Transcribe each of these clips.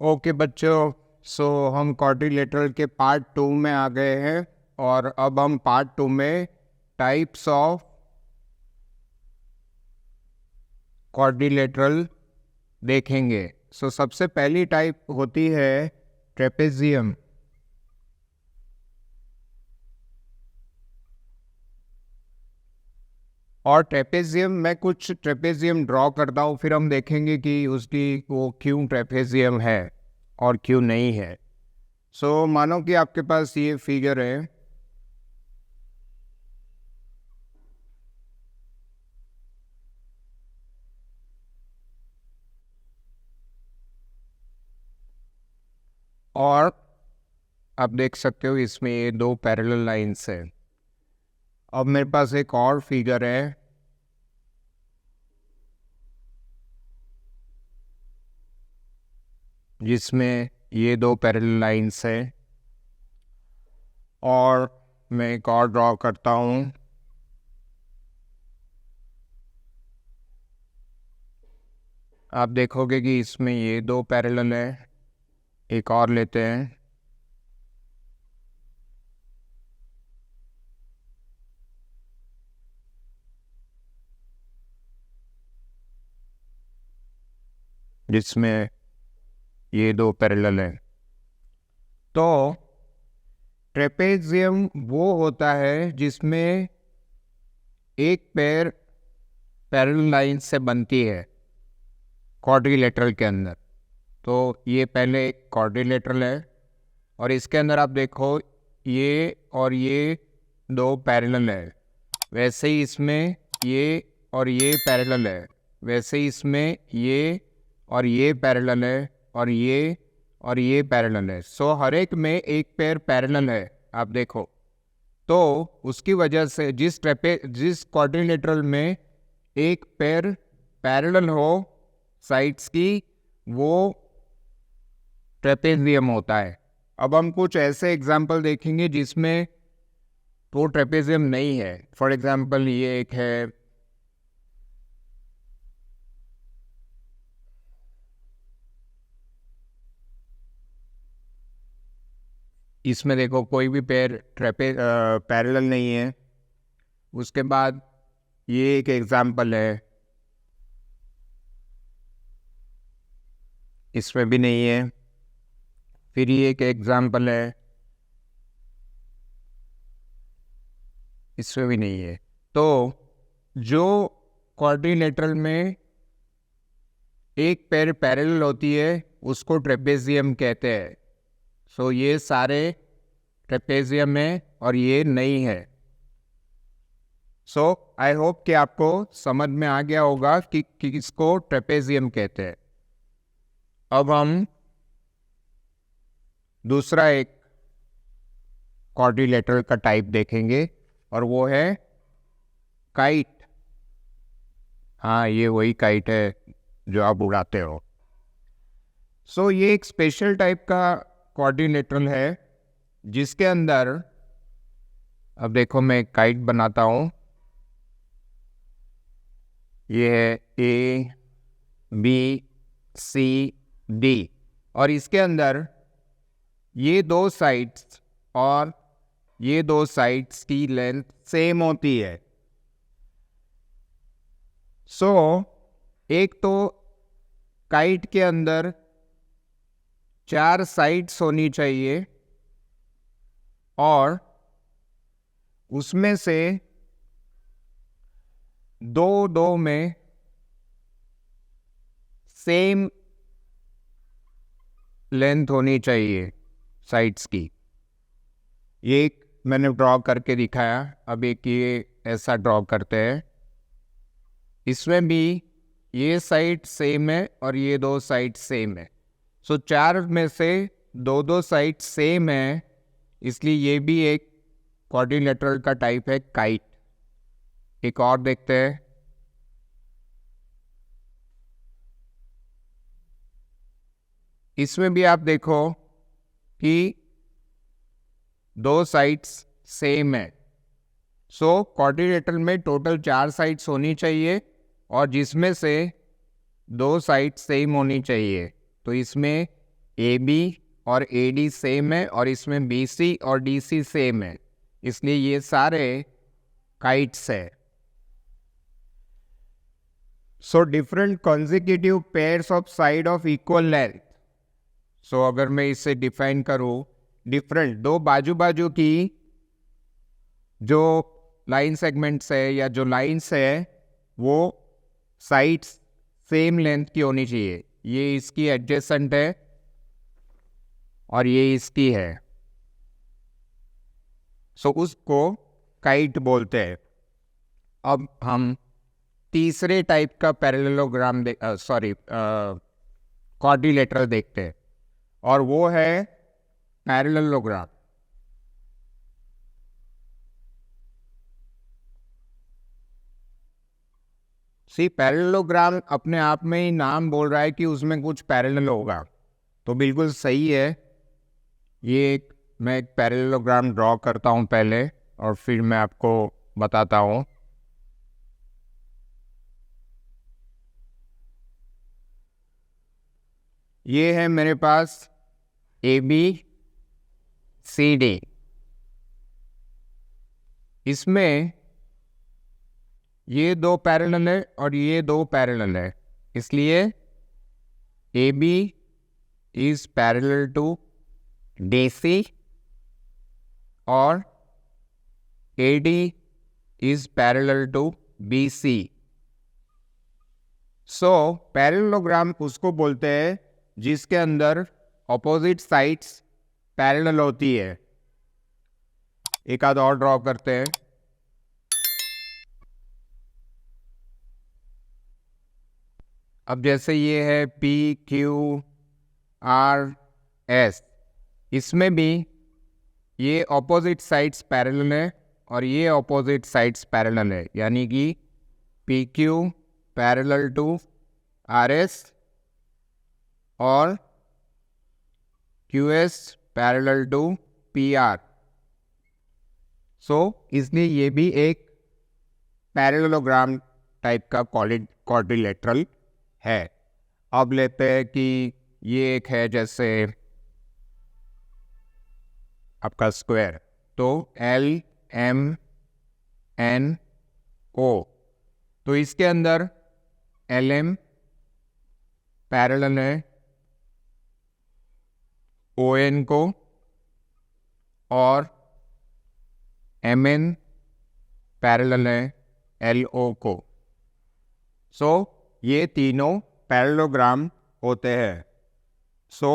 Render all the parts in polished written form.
Okay बच्चों, सो हम quadrilateral के पार्ट 2 में आ गए हैं और अब हम पार्ट 2 में टाइप्स ऑफ क्वाड्रिलेटरल देखेंगे। सो सबसे पहली टाइप होती है ट्रेपेजियम। और ट्रेपेजियम मैं कुछ ट्रेपेजियम ड्रॉ करता हूँ, फिर हम देखेंगे कि उसकी वो क्यों ट्रेपेजियम है और क्यों नहीं है। सो मानो कि आपके पास ये फिगर है और आप देख सकते हो इसमें ये दो पैरेलल लाइंस है। अब मेरे पास एक और फिगर है जिसमें ये दो पैरेलल लाइंस है और मैं एक और ड्रॉ करता हूँ। आप देखोगे कि इसमें ये दो पैरेलल है। एक और लेते हैं। जिसमें ये दो पैरेलल है। तो ट्रेपेजियम वो होता है जिसमें एक पेयर पैरेलल लाइन से बनती है क्वाड्रिलेटरल के अंदर। तो ये पहले एक क्वाड्रिलेटरल है और इसके अंदर आप देखो ये और ये दो पैरेलल है। वैसे ही इसमें ये और ये पैरेलल है। वैसे ही इसमें ये और ये पैरेलल है और ये पैरेलल है। सो हर एक में एक पेयर पैरेलल है। आप देखो तो उसकी वजह से जिस क्वाड्रिलेटरल में एक पेयर पैरेलल हो साइड्स की, वो ट्रेपेजियम होता है। अब हम कुछ ऐसे एग्जाम्पल देखेंगे जिसमें वो ट्रेपेजियम नहीं है। फॉर एग्जाम्पल ये एक है, इसमें देखो कोई भी पेयर पैरेलल नहीं है। उसके बाद ये एक एग्जाम्पल है, इसमें भी नहीं है। फिर ये एक एग्जाम्पल है, इसमें भी नहीं है। तो जो क्वाड्रिलेटरल में एक पेयर पैरेलल होती है उसको ट्रेपेजियम कहते हैं। सो ये सारे ट्रेपेजियम है और ये नहीं है। सो आई होप कि आपको समझ में आ गया होगा कि किसको ट्रेपेजियम कहते हैं। अब हम दूसरा एक क्वाड्रिलेटरल का टाइप देखेंगे और वो है काइट। हाँ, ये वही काइट है जो आप उड़ाते हो। सो ये एक स्पेशल टाइप का क्वाड्रिलेटरल है जिसके अंदर, अब देखो मैं एक काइट बनाता हूँ। ये है ए बी सी डी और इसके अंदर ये दो साइड्स और ये दो साइड्स की लेंथ सेम होती है। सो एक तो काइट के अंदर 4 साइड्स होनी चाहिए और उसमें से दो में सेम लेंथ होनी चाहिए साइड्स की। ये एक मैंने ड्रॉ करके दिखाया। अब एक ये ऐसा ड्रॉ करते हैं। इसमें भी ये साइड सेम है और ये दो साइड सेम है। सो 4 में से दो साइड सेम है, इसलिए ये भी एक क्वाड्रिलेटरल का टाइप है काइट। एक और देखते हैं। इसमें भी आप देखो कि दो साइड्स सेम है। सो क्वाड्रिलेटरल में टोटल 4 साइड्स होनी चाहिए और जिसमें से 2 साइड्स सेम होनी चाहिए। तो इसमें ए बी और ए डी सेम है और इसमें बी सी और डी सी सेम है, इसलिए ये सारे काइट्स है। So different consecutive pairs of side of equal length. So अगर मैं इसे डिफाइन करूं, डिफरेंट दो बाजू बाजू की जो लाइन सेगमेंट्स है या जो लाइंस है वो साइड्स सेम लेंथ की होनी चाहिए। ये इसकी एडजेसेंट है और ये इसकी है, सो उसको काइट बोलते हैं। अब हम तीसरे टाइप का पैरेललोग्राम क्वाड्रिलेटरल देखते हैं और वो है पैरेललोग्राम। पैरेललोग्राम अपने आप में ही नाम बोल रहा है कि उसमें कुछ पैरेलल होगा, तो बिल्कुल सही है। मैं एक पैरेललोग्राम ड्रॉ करता हूं पहले और फिर मैं आपको बताता हूं। ये है मेरे पास ए बी सी डी, इसमें ये दो पैरेलल है और ये दो पैरेलल है, इसलिए A B is parallel to D C और A D is parallel to B C. So parallelogram उसको बोलते हैं जिसके अंदर ऑपोजिट साइड्स पैरेलल होती है। एक आध और ड्रॉ करते हैं। अब जैसे ये है पी क्यू आर एस, इसमें भी ये ऑपोजिट साइड्स पैरेलल है और ये ऑपोजिट साइड्स पैरेलल है, यानी कि P Q parallel to R S और Q S parallel to P R. So इसलिए ये भी एक पैरेललोग्राम टाइप का क्वाड्रिलेटरल है। अब लेते हैं कि ये एक है जैसे आपका स्क्वायर, तो एल एम एन ओ, तो इसके अंदर एल एम पैरेलल है ओ एन को और एम एन पैरेलल है एल ओ को। सो ये तीनों पैरेललोग्राम होते हैं। सो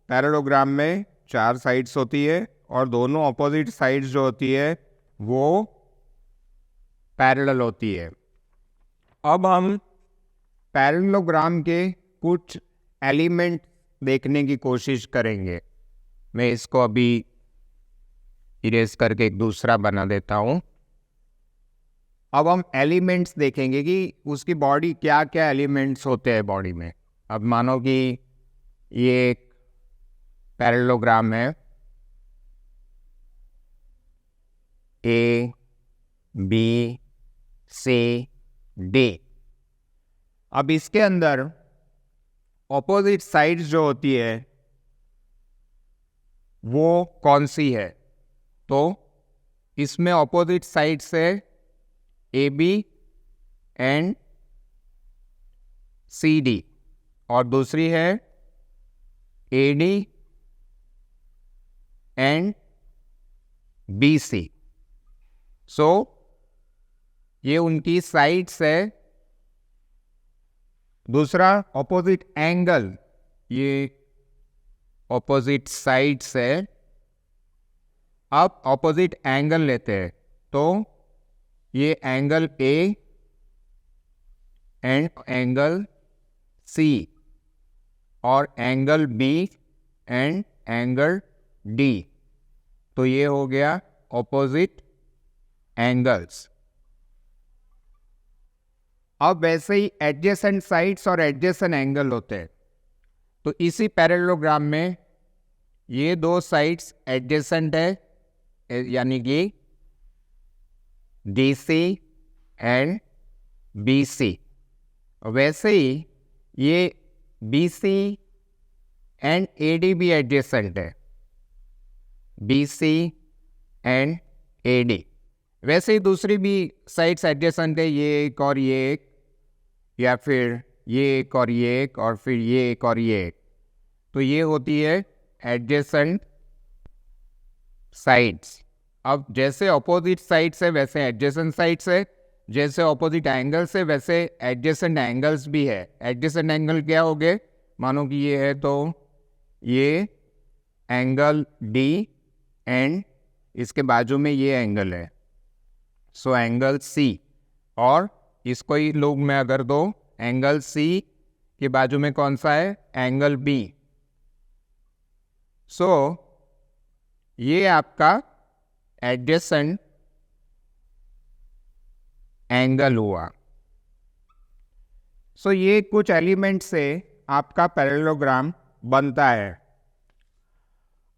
पैरेललोग्राम में 4 साइड्स होती है और दोनों ऑपोजिट साइड्स जो होती है वो पैरेलल होती है। अब हम पैरेललोग्राम के कुछ एलिमेंट देखने की कोशिश करेंगे। मैं इसको अभी इरेज करके एक दूसरा बना देता हूं। अब हम एलिमेंट्स देखेंगे कि उसकी बॉडी क्या क्या एलिमेंट्स होते हैं बॉडी में। अब मानो कि ये एक पैरेललोग्राम है, ए बी सी डी। अब इसके अंदर ऑपोजिट साइड्स जो होती है वो कौन सी है, तो इसमें ऑपोजिट साइड्स है A B and C D और दूसरी है A D and B C. So ये उनकी साइड्स है। दूसरा ऑपोजिट एंगल, ये ऑपोजिट साइड्स है। अब ऑपोजिट एंगल लेते हैं, तो ये angle A and angle C और angle B and angle D, तो ये हो गया ऑपोजिट एंगल्स। अब वैसे ही एडजेसेंट साइड्स और एडजेसेंट एंगल होते हैं, तो इसी पैरेललोग्राम में ये दो साइड्स एडजेसेंट है, यानी कि D C and B C. वैसे ही ये बी सी एंड AD भी एडजेसेंट है, BC एंड AD। वैसे ही दूसरी भी साइड्स एडजेसेंट है, ये एक और ये एक, या फिर ये एक और ये एक, और फिर ये एक और ये एक। तो ये होती है एडजेसेंट साइड्स। अब जैसे ऑपोजिट साइड्स है वैसे एडजेसेंट साइड्स है, जैसे ऑपोजिट एंगल्स है वैसे एडजेसेंट एंगल्स भी है। एडजेसेंट एंगल क्या हो गए, मानो कि ये है तो ये एंगल D एंड इसके बाजू में ये एंगल है, सो एंगल C। और इसको ही लोग में अगर दो, एंगल C के बाजू में कौन सा है, एंगल B। सो ये आपका एडजेसेंट एंगल हुआ। सो ये कुछ एलिमेंट से आपका पैरेललोग्राम बनता है।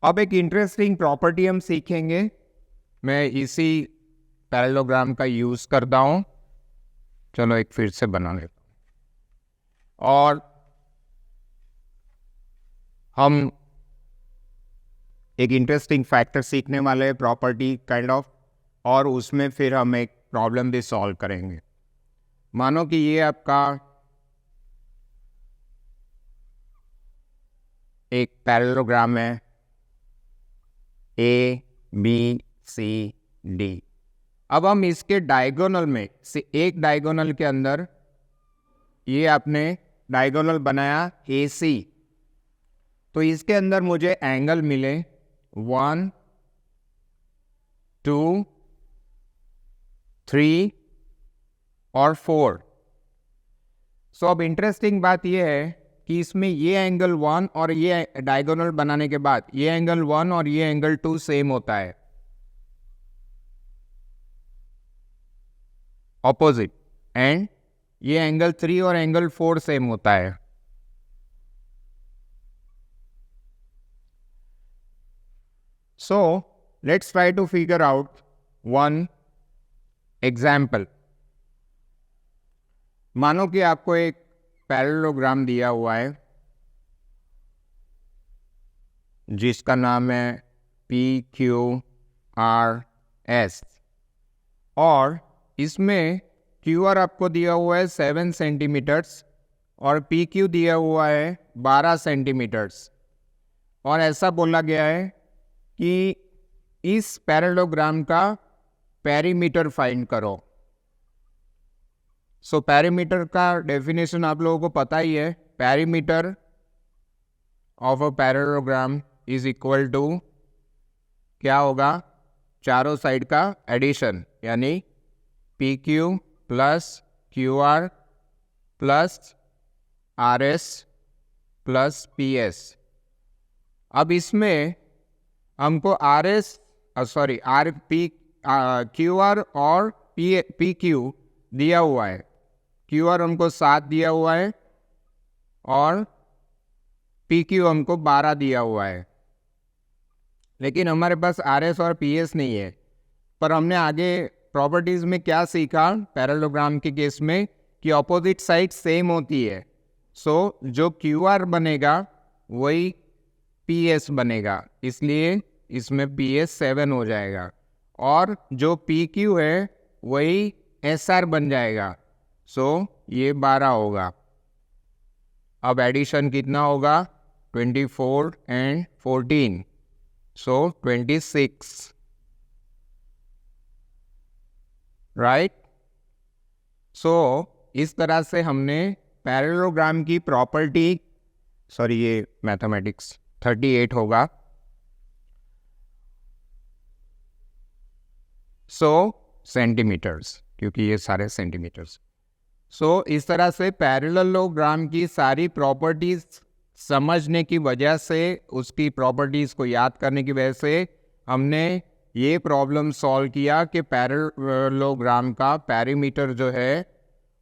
अब एक इंटरेस्टिंग प्रॉपर्टी हम सीखेंगे, मैं इसी पैरेललोग्राम का यूज करता हूं। चलो एक फिर से बना लेता हूं, और हम एक इंटरेस्टिंग फैक्टर सीखने वाले हैं, प्रॉपर्टी काइंड ऑफ, और उसमें फिर हम एक प्रॉब्लम भी सॉल्व करेंगे। मानो कि ये आपका एक पैरेललोग्राम है ABCD। अब हम इसके डायगोनल में से एक डायगोनल के अंदर ये आपने डायगोनल बनाया AC, तो इसके अंदर मुझे एंगल मिले 1, 2, 3 और 4। सो अब इंटरेस्टिंग बात यह है कि इसमें ये एंगल 1 और ये डायगोनल बनाने के बाद ये एंगल 1 और ये एंगल 2 सेम होता है, ऑपोजिट, एंड ये एंगल 3 और एंगल 4 सेम होता है। So let's try to figure out one example. मानो कि आपको एक पैरेललोग्राम दिया हुआ है जिसका नाम है PQRS, और इसमें QR आपको दिया हुआ है 7 सेंटीमीटर्स और PQ दिया हुआ है 12 सेंटीमीटर्स, और ऐसा बोला गया है कि इस पैरेललोग्राम का पेरीमीटर फाइंड करो। सो पेरीमीटर का डेफिनेशन आप लोगों को पता ही है, perimeter of a parallelogram is equal to क्या होगा, चारों साइड का एडिशन, यानी PQ plus QR plus RS plus PS। अब इसमें हमको QR और PQ दिया हुआ है। QR हमको 7 दिया हुआ है और PQ हमको 12 दिया हुआ है, लेकिन हमारे पास RS और PS नहीं है। पर हमने आगे प्रॉपर्टीज में क्या सीखा पैरेललोग्राम के केस में, कि ऑपोजिट साइड सेम होती है। सो जो QR बनेगा वही PS बनेगा, इसलिए इसमें PS 7 हो जाएगा, और जो PQ है वही SR बन जाएगा। सो ये 12 होगा। अब एडिशन कितना होगा, 24 एंड 14, सो 26, राइट। सो इस तरह से हमने पैरेललोग्राम की प्रॉपर्टी, सॉरी ये मैथमेटिक्स 38 होगा, सो सेंटीमीटर्स, क्योंकि ये सारे सेंटीमीटर्स। सो इस तरह से पैरेललोग्राम की सारी प्रॉपर्टीज समझने की वजह से, उसकी प्रॉपर्टीज को याद करने की वजह से हमने ये प्रॉब्लम सॉल्व किया कि पैरेललोग्राम का पेरीमीटर जो है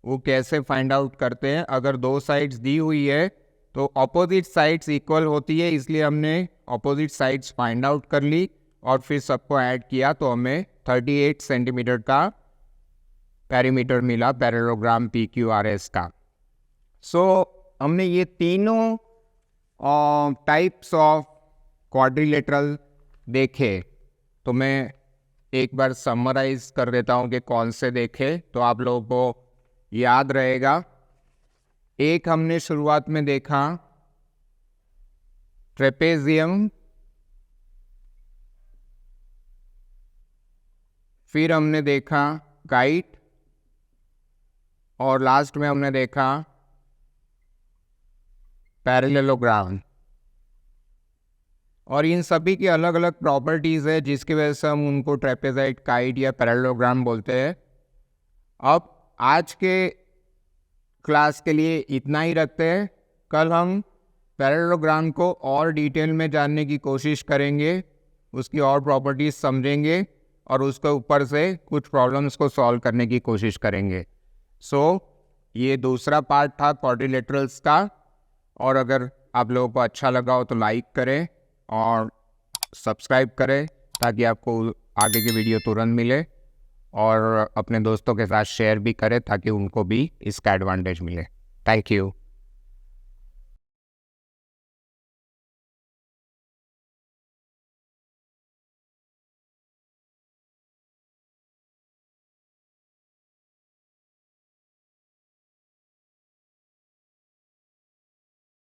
वो कैसे फाइंड आउट करते हैं। अगर दो साइड्स दी हुई है तो ऑपोजिट साइड्स इक्वल होती है, इसलिए हमने ऑपोजिट साइड्स फाइंड आउट कर ली और फिर सबको ऐड किया तो हमें 38 सेंटीमीटर का पेरीमीटर मिला पैरेललोग्राम PQRS का। सो हमने ये तीनों टाइप्स ऑफ क्वाड्रिलेटरल देखे तो मैं एक बार समराइज कर देता हूँ कि कौन से देखे तो आप लोगों को याद रहेगा। एक हमने शुरुआत में देखा ट्रेपेजियम, फिर हमने देखा काइट और लास्ट में हमने देखा पैरेललोग्राम। और इन सभी की अलग अलग प्रॉपर्टीज़ है जिसकी वजह से हम उनको ट्रेपेजाइट, काइट या पैरेललोग्राम बोलते हैं। अब आज के क्लास के लिए इतना ही रखते हैं। कल हम पैरेललोग्राम को और डिटेल में जानने की कोशिश करेंगे, उसकी और प्रॉपर्टीज़ समझेंगे और उसके ऊपर से कुछ प्रॉब्लम्स को सॉल्व करने की कोशिश करेंगे। ये दूसरा पार्ट था क्वाड्रिलेटरल्स का। और अगर आप लोगों को अच्छा लगा हो तो लाइक करें और सब्सक्राइब करें ताकि आपको आगे की वीडियो तुरंत मिले, और अपने दोस्तों के साथ शेयर भी करें ताकि उनको भी इसका एडवांटेज मिले। Thank you.